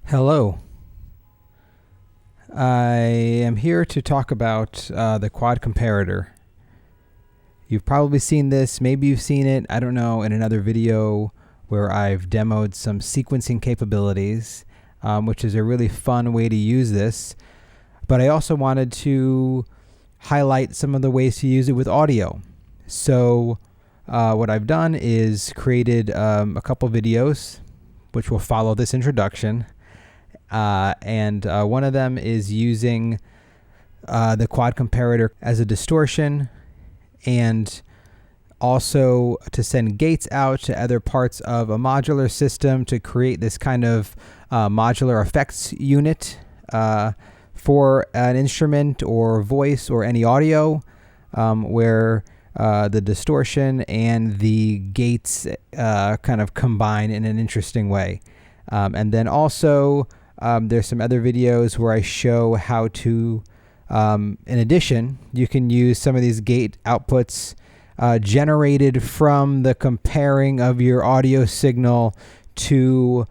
Hello. I am here to talk about the Quad Comparator. You've probably seen this, maybe you've seen it, I don't know, in another video where I've demoed some sequencing capabilities, which is a really fun way to use this. But I also wanted to highlight some of the ways to use it with audio. So what I've done is created a couple videos which will follow this introduction. And one of them is using the Quad Comparator as a distortion and also to send gates out to other parts of a modular system to create this kind of modular effects unit for an instrument or voice or any audio where the distortion and the gates kind of combine in an interesting way. And then also there's some other videos where I show how to, in addition, you can use some of these gate outputs generated from the comparing of your audio signal to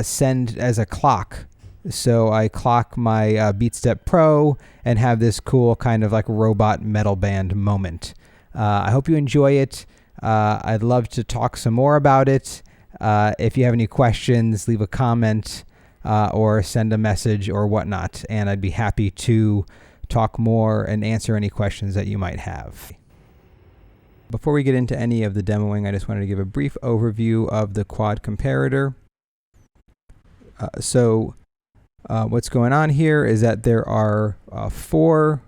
send as a clock. So I clock my Beatstep Pro and have this cool kind of like robot metal band moment. I hope you enjoy it. I'd love to talk some more about it. If you have any questions, leave a comment. Or send a message or whatnot, and I'd be happy to talk more and answer any questions that you might have. Before we get into any of the demoing, I just wanted to give a brief overview of the Quad Comparator. What's going on here is that there are 4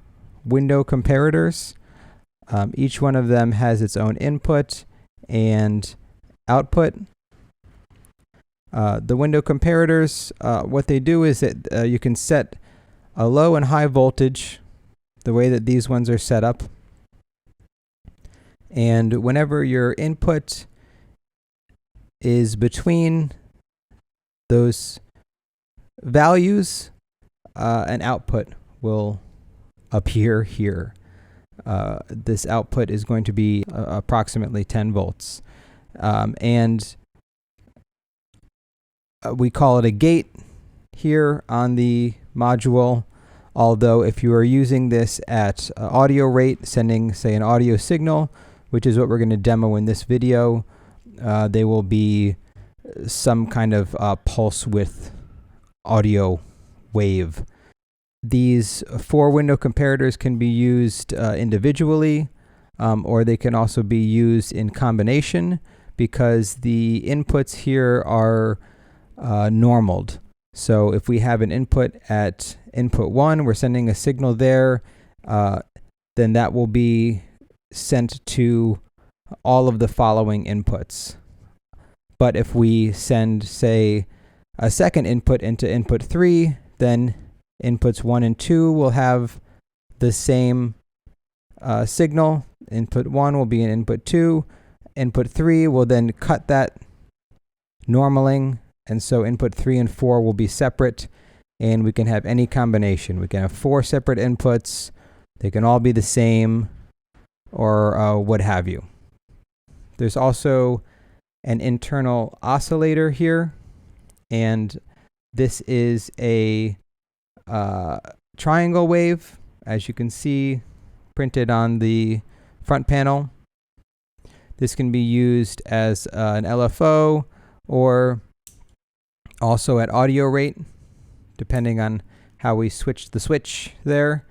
window comparators. Each one of them has its own input and output. The window comparators, what they do is that you can set a low and high voltage the way that these ones are set up. And whenever your input is between those values, an output will appear here. This output is going to be approximately 10 volts. We call it a gate here on the module, although if you are using this at audio rate, sending, say, an audio signal, which is what we're going to demo in this video, they will be some kind of pulse width audio wave. These 4 window comparators can be used individually, or they can also be used in combination because the inputs here are normaled. So if we have an input at input 1, we're sending a signal there, then that will be sent to all of the following inputs. But if we send, say, a second input into input 3, then inputs 1 and 2 will have the same signal. Input 1 will be in input 2. Input 3 will then cut that normaling, and so input 3 and 4 will be separate, and we can have any combination. We can have 4 separate inputs. They can all be the same, or what have you. There's also an internal oscillator here, and this is a triangle wave, as you can see printed on the front panel. This can be used as an LFO or also at audio rate, depending on how we switch the switch there,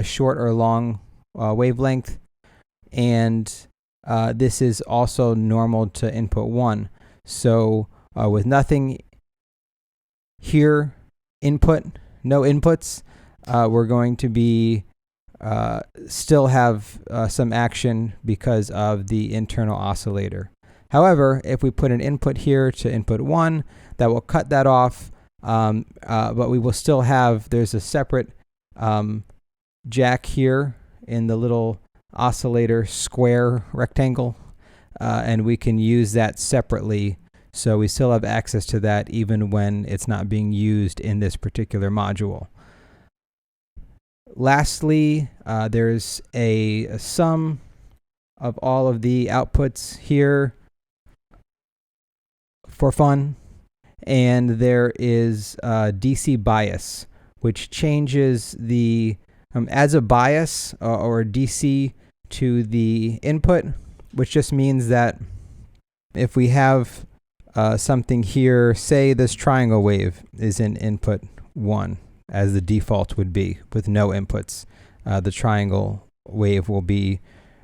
short or long wavelength. And this is also normal to input 1. So with nothing here, no inputs, we're going to be still have some action because of the internal oscillator. However, if we put an input here to input 1, that will cut that off, but we will still have, there's a separate jack here in the little oscillator square rectangle, and we can use that separately, so we still have access to that even when it's not being used in this particular module. Lastly, there's a sum of all of the outputs here for fun, and there is DC bias, which changes the adds a bias or a DC to the input, which just means that if we have something here, say this triangle wave is in input 1, as the default would be with no inputs, the triangle wave will be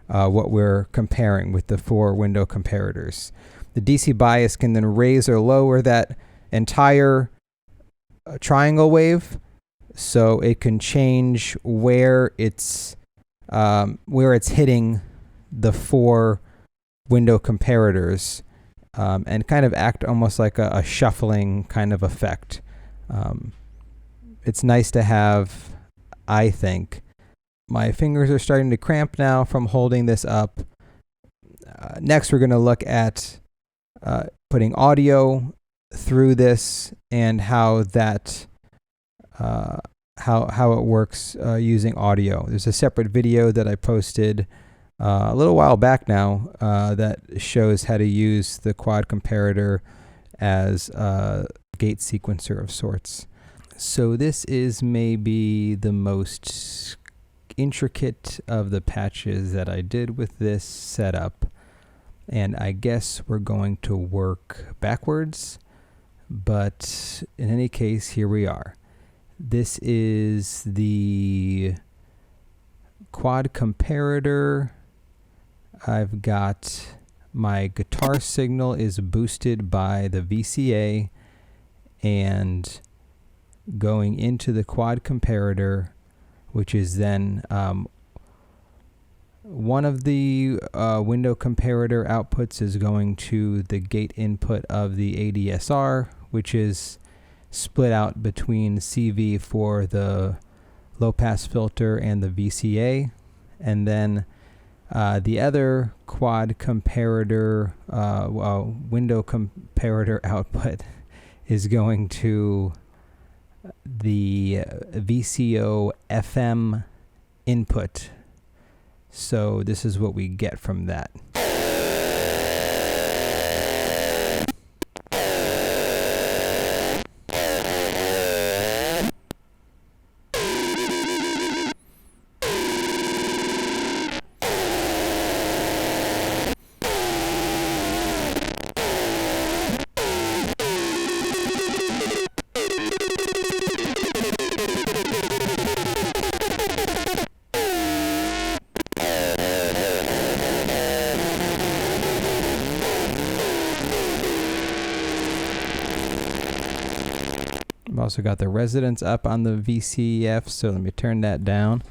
what we're comparing with the 4 window comparators. The DC bias can then raise or lower that entire triangle wave, so it can change where it's hitting the 4 window comparators, and kind of act almost like a shuffling kind of effect. It's nice to have, I think. My fingers are starting to cramp now from holding this up. Next, we're going to look at putting audio through this and how that how it works using audio. There's a separate video that I posted a little while back now that shows how to use the Quad Comparator as a gate sequencer of sorts. So this is maybe the most intricate of the patches that I did with this setup, and I guess we're going to work backwards, but in any case, here we are. This is the Quad Comparator. I've got my guitar signal is boosted by the VCA, and going into the Quad Comparator, which is then one of the window comparator outputs is going to the gate input of the ADSR, which is split out between CV for the low pass filter and the VCA, and then the other Quad Comparator window comparator output is going to the VCO FM input. So this is what we get from that. I've also got the resonance up on the VCF, so let me turn that down.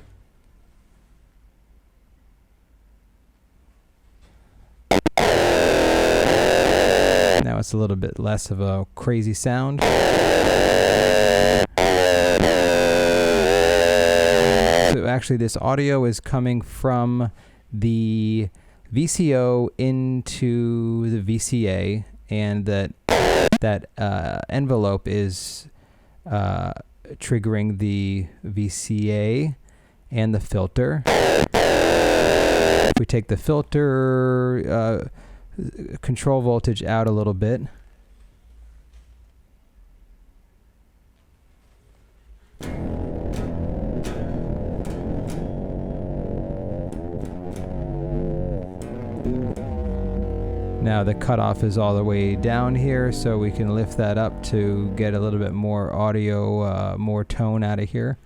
Now it's a little bit less of a crazy sound. So actually this audio is coming from the VCO into the VCA, and that envelope is triggering the VCA and the filter. If we take the filter control voltage out a little bit, now the cutoff is all the way down here, so we can lift that up to get a little bit more audio, more tone out of here.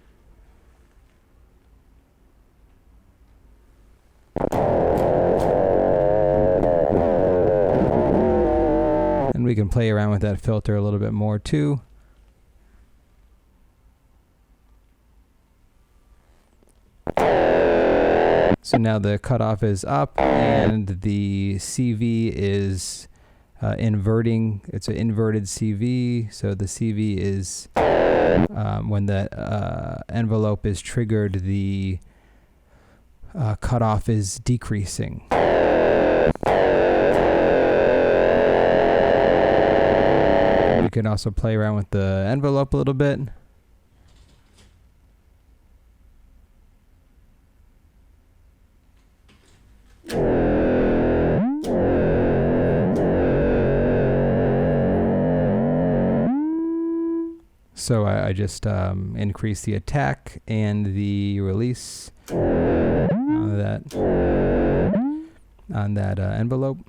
And we can play around with that filter a little bit more too. So now the cutoff is up and the CV is inverting. It's an inverted CV. So the CV is, when the envelope is triggered, the cutoff is decreasing. We can also play around with the envelope a little bit. So I just increase the attack and the release on that envelope.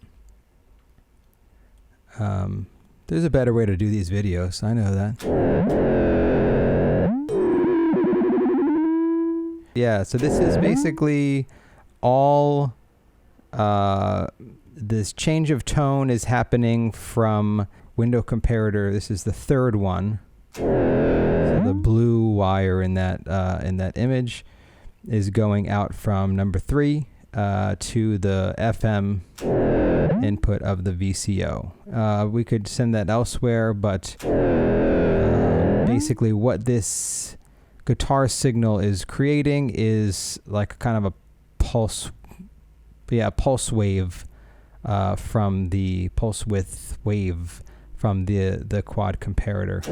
There's a better way to do these videos, I know that. Yeah, so this is basically all, this change of tone is happening from window comparator. This is the third one. So the blue wire in that image is going out from number 3 to the FM input of the VCO. We could send that elsewhere, but basically what this guitar signal is creating is like kind of a pulse wave from the pulse width wave from the quad comparator.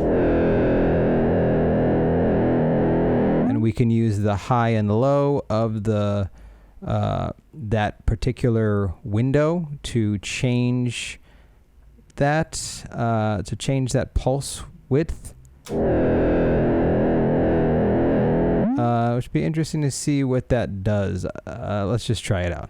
And we can use the high and low of the that particular window to change that pulse width. Which would be interesting to see what that does. Let's just try it out.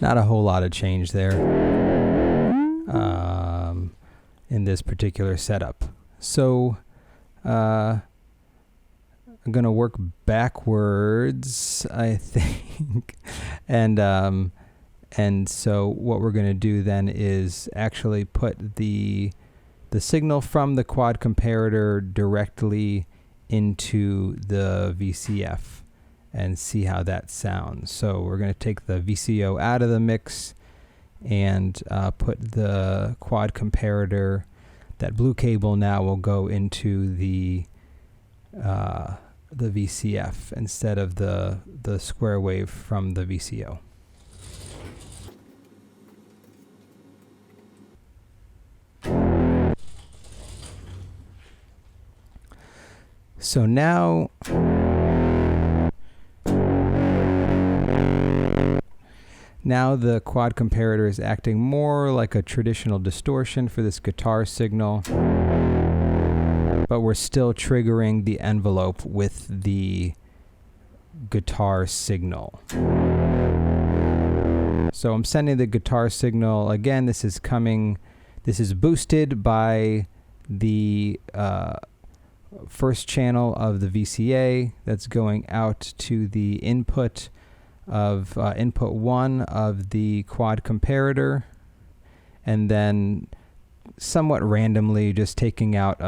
Not a whole lot of change there in this particular setup. So I'm going to work backwards, I think. And so what we're going to do then is actually put the signal from the quad comparator directly into the VCF and see how that sounds. So we're going to take the VCO out of the mix and put the quad comparator. That blue cable now will go into the VCF instead of the square wave from the VCO. So now the quad comparator is acting more like a traditional distortion for this guitar signal, but we're still triggering the envelope with the guitar signal. So I'm sending the guitar signal. Again, this is boosted by the first channel of the VCA that's going out to the input of input 1 of the quad comparator, and then somewhat randomly just taking out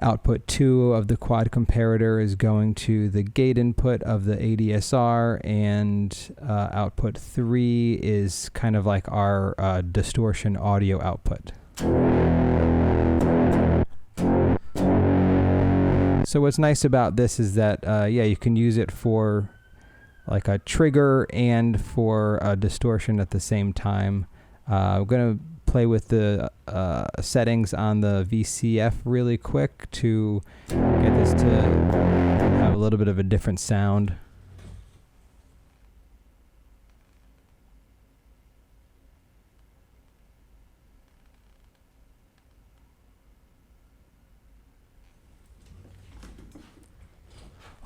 output 2 of the quad comparator is going to the gate input of the ADSR, and output 3 is kind of like our distortion audio output. So what's nice about this is that you can use it for like a trigger and for a distortion at the same time. I'm going to play with the settings on the VCF really quick to get this to have a little bit of a different sound.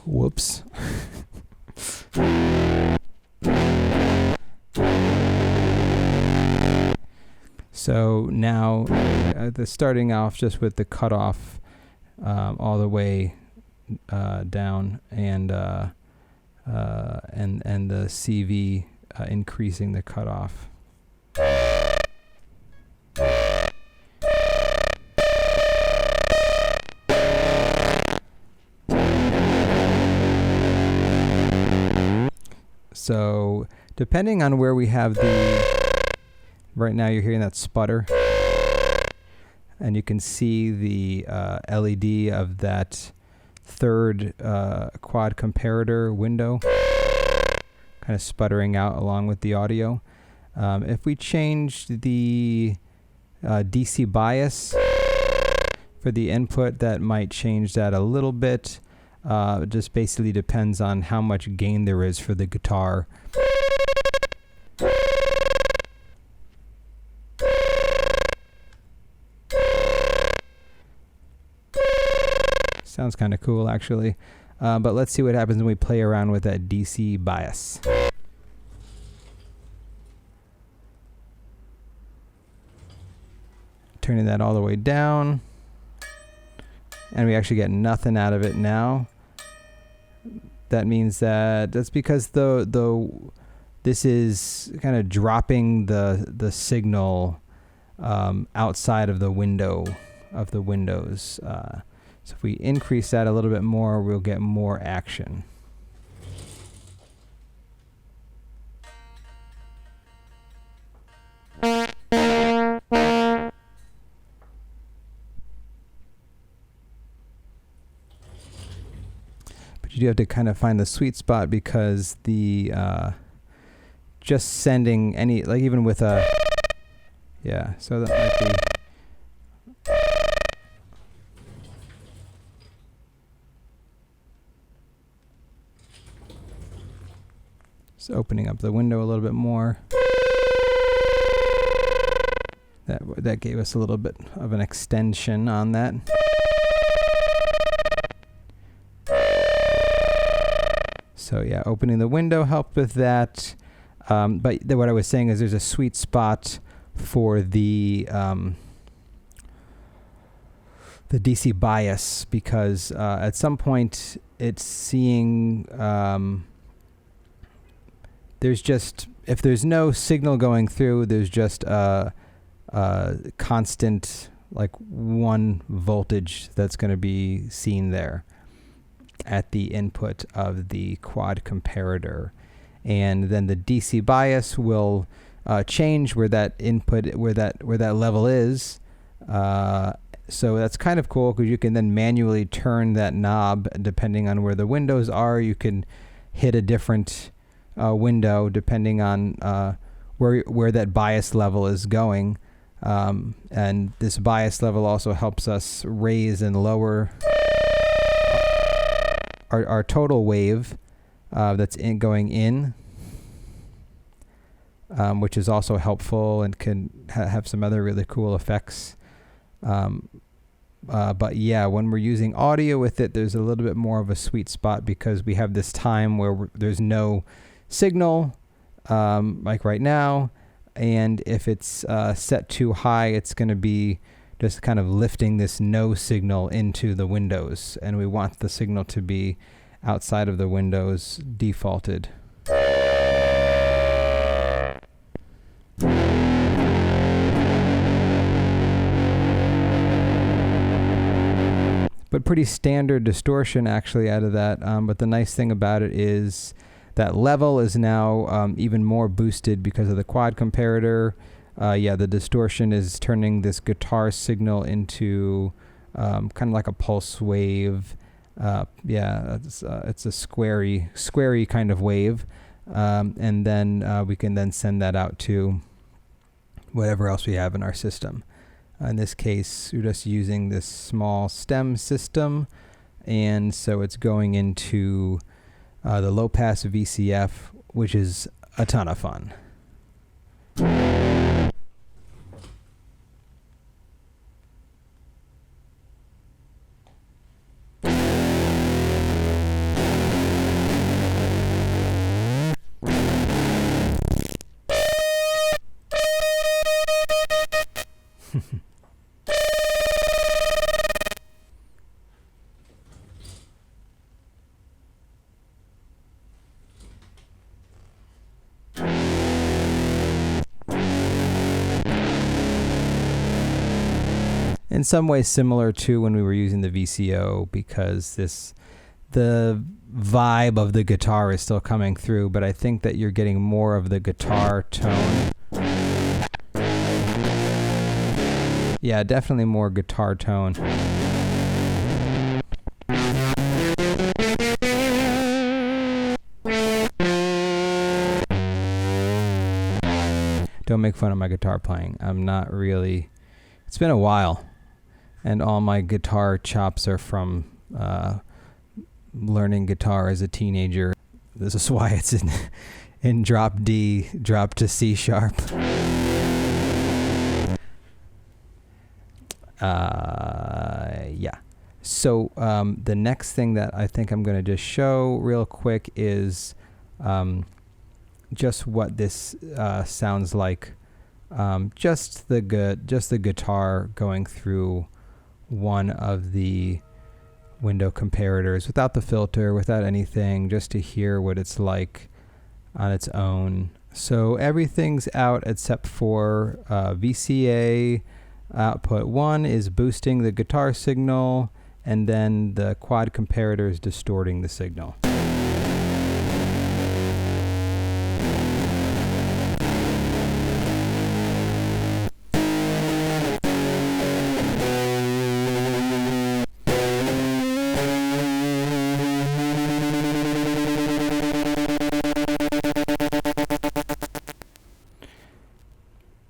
Whoops. So now, starting off just with the cutoff all the way down, and the CV increasing the cutoff. So depending on where we have right now you're hearing that sputter, and you can see the LED of that third quad comparator window kind of sputtering out along with the audio. If we change the DC bias For the input, that might change that a little bit. It just basically depends on how much gain there is for the guitar. Sounds kind of cool, actually. But let's see what happens when we play around with that DC bias. Turning that all the way down. And we actually get nothing out of it now. That means that's because this is kind of dropping the signal outside of the window of the windows. So if we increase that a little bit more, we'll get more action. But you do have to kind of find the sweet spot, because the just sending any, like even with a, yeah, so that might be. Just opening up the window a little bit more. That gave us a little bit of an extension on that. So yeah, opening the window helped with that. But what I was saying is there's a sweet spot for the DC bias, because at some point it's seeing there's just, if there's no signal going through, there's just a constant, like 1 voltage that's going to be seen there at the input of the quad comparator. And then the DC bias will change where that input, where that level is. So that's kind of cool, because you can then manually turn that knob depending on where the windows are. You can hit a different window depending on where that bias level is going. And this bias level also helps us raise and lower our total wave that's going in, which is also helpful and can have some other really cool effects. But yeah, when we're using audio with it, there's a little bit more of a sweet spot, because we have this time where there's no signal, like right now. And if it's set too high, it's going to be just kind of lifting this no signal into the windows. And we want the signal to be outside of the windows, defaulted. But pretty standard distortion actually out of that. But the nice thing about it is that level is now even more boosted because of the quad comparator. Yeah, the distortion is turning this guitar signal into kind of like a pulse wave. Yeah, it's a squarey kind of wave. And then we can then send that out to whatever else we have in our system. In this case, we're just using this small stem system, and so it's going into the low-pass VCF, which is a ton of fun. In some ways similar to when we were using the VCO, because the vibe of the guitar is still coming through, but I think that you're getting more of the guitar tone. Yeah, definitely more guitar tone. Don't make fun of my guitar playing. I'm not really... It's been a while. And all my guitar chops are from learning guitar as a teenager. This is why it's in drop D, drop to C sharp. Yeah. So the next thing that I think I'm going to just show real quick is just what this sounds like. Just the guitar going through one of the window comparators without the filter, without anything, just to hear what it's like on its own. So everything's out except for VCA. Output 1 is boosting the guitar signal, and then the quad comparator is distorting the signal.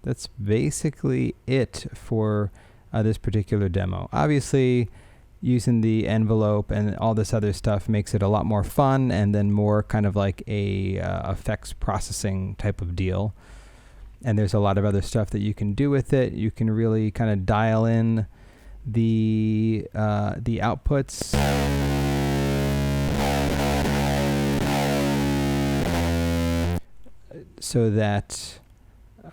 That's basically it for this particular demo. Obviously, using the envelope and all this other stuff makes it a lot more fun, and then more kind of like a effects processing type of deal. And there's a lot of other stuff that you can do with it. You can really kind of dial in the outputs. So that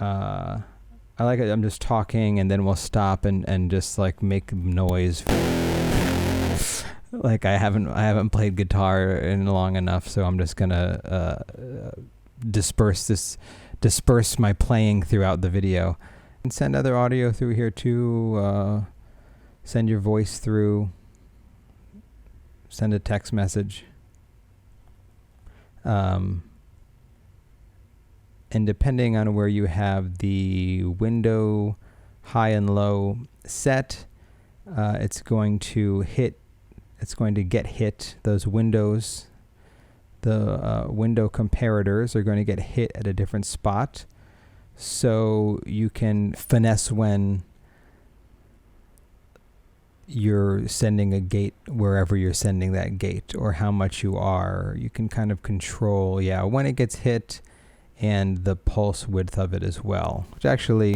I like it. I'm just talking, and then we'll stop and just like make noise. Like I haven't played guitar in long enough, so I'm just gonna disperse my playing throughout the video, and send other audio through here too. Send your voice through. Send a text message. And depending on where you have the window high and low set, it's going to get hit. Those windows, the window comparators are going to get hit at a different spot. So you can finesse when you're sending a gate wherever you're sending that gate, or how much you are. You can kind of control, when it gets hit, and the pulse width of it as well, which actually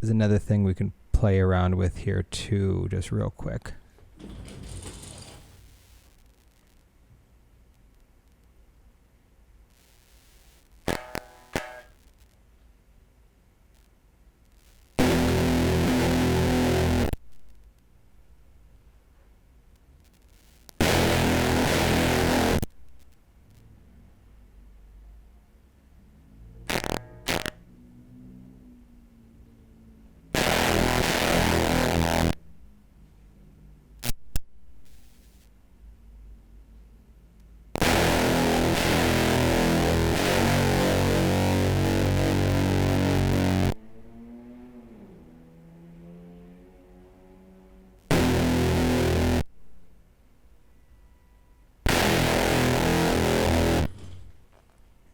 is another thing we can play around with here too, just real quick.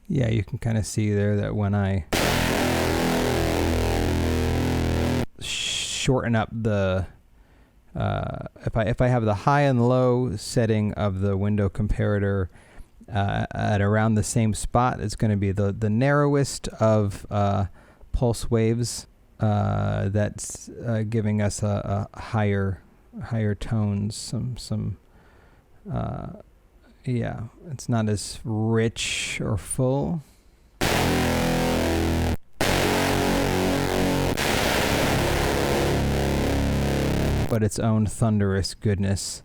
Yeah, you can kind of see there that when I shorten up the if I have the high and low setting of the window comparator at around the same spot, it's going to be the narrowest of pulse waves that's giving us a higher tones. Yeah, it's not as rich or full. But its own thunderous goodness.